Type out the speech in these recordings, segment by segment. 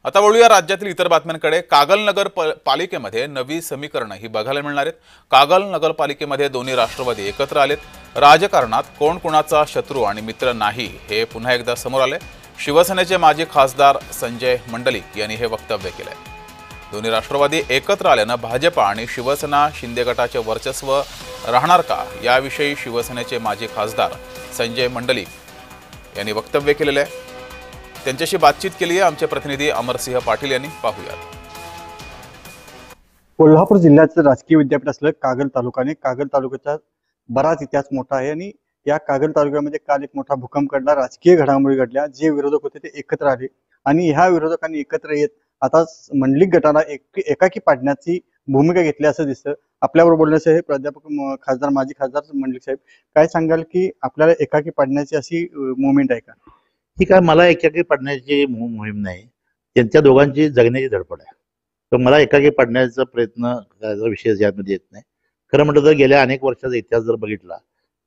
आता वळूया राज्यातील इतर बातम्यांकडे। कागल नगर पालिकेमध्ये नवी समीकरणं ही बघायला मिळणार आहेत। कागल नगरपालिकेमध्ये दोन्ही राष्ट्रवादी एकत्र आलेत। राजकारणात कोण कोणाचा शत्रू आणि मित्र नाही हे पुन्हा एकदा समोर आले। शिवसेनेचे माजी खासदार संजय मंडलिक यांनी हे वक्तव्य केले। दोन्ही राष्ट्रवादी एकत्र आल्यानं भाजपा आणि शिवसेना शिंदे गटाचे वर्चस्व राहणार का याविषयी शिवसेनेचे माजी खासदार संजय मंडलिक यांनी वक्तव्य केलेले आहे। त्यांच्याशी बातचीत केली आहे आमचे प्रतिनिधी अमरसिंह पाटील यांनी। पाहूयात। कोल्हापूर जिल्ह्याचं राजकीय विद्यापीठ असलं कागल तालुक्याने कागल तालुक्याचा बराच इतिहास मोठा आहे आणि या कागल तालुक्यामध्ये काल एक मोठा भूकंप घडला, राजकीय घडामोडी घडल्या। जे विरोधक होते ते एकत्र आले आणि ह्या विरोधकांनी एकत्र येत आता मंडलिक गटाला एकाकी पाडण्याची भूमिका घेतली असं दिसतं। आपल्याबरोबर बोलण्याचे हे प्राध्यापक खासदार माजी खासदार मंडलिक साहेब, काय सांगाल की आपल्याला एकाकी पाडण्याची अशी मुवमेंट आहे का? ही काय मला एकाकी पाडण्याची मोहीम नाही, त्यांच्या दोघांची जगण्याची धडपड आहे। तर मला एकाकी पाडण्याचा प्रयत्न करायचा विषय यामध्ये येत नाही। खरं म्हटलं तर गेल्या अनेक वर्षाचा इतिहास जर बघितला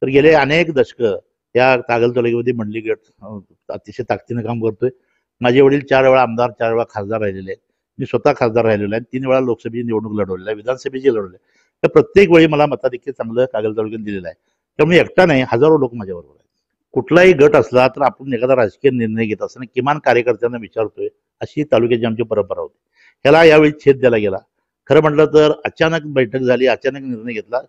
तर गेले अनेक दशकं या कागल तालुक्यामध्ये मंडलिक गट अतिशय ताकदीनं काम करतोय। माझे वडील 4 वेळा आमदार, 4 वेळा खासदार राहिलेले आहेत। मी स्वतः खासदार राहिलेलो आहे, 3 वेळा लोकसभेची निवडणूक लढवलेली आहे, विधानसभेची लढवली आहे। तर प्रत्येक वेळी मला मताधिक्य चांगलं कागल तालुक्यात दिलेलं आहे। त्यामुळे एकटा नाही, हजारो लोक माझ्याबरोबर आहेत। कुठलाही गट असला तर आपण एखादा राजकीय निर्णय घेत असताना किमान कार्यकर्त्यांना विचारतोय, अशी तालुक्याची आमची परंपरा होती। ह्याला यावेळी छेद द्यायला गेला। खरं म्हटलं तर अचानक बैठक झाली, अचानक निर्णय घेतला।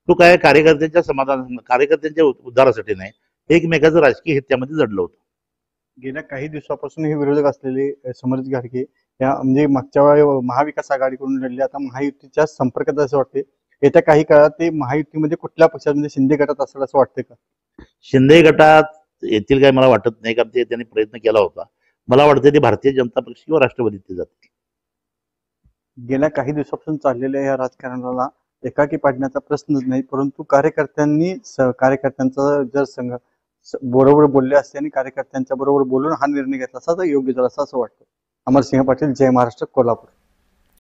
तो काय कार्यकर्त्यांच्या समाधान, कार्यकर्त्यांच्या उद्धारासाठी नाही, एकमेकाचं राजकीय हित त्यामध्ये जडलं होतं। गेल्या काही दिवसापासून हे विरोधक असलेले समर्थ घाडगे या म्हणजे मागच्या वेळी महाविकास आघाडीकडून लढले, आता महायुतीच्या संपर्कात असं वाटते। येत्या काही काळात ते महायुतीमध्ये कुठल्या पक्षात म्हणजे शिंदे गटात असेल असं वाटतं का? शिंदे गटात येतील काय मला वाटत नाही, कारण ते त्यांनी प्रयत्न केला होता। मला वाटतं ते भारतीय जनता पक्ष किंवा राष्ट्रवादीत ते जातील। गेल्या काही दिवसापासून चाललेल्या या राजकारणाला एकाकी पाडण्याचा प्रश्नच नाही, परंतु कार्यकर्त्यांचा जर संघ बरोबर बोलले असते आणि कार्यकर्त्यांच्या बरोबर बोलून हा निर्णय घेतला असता तर योग्य झाला असं वाटतं। अमरसिंह पाटील, जय महाराष्ट्र, कोल्हापूर।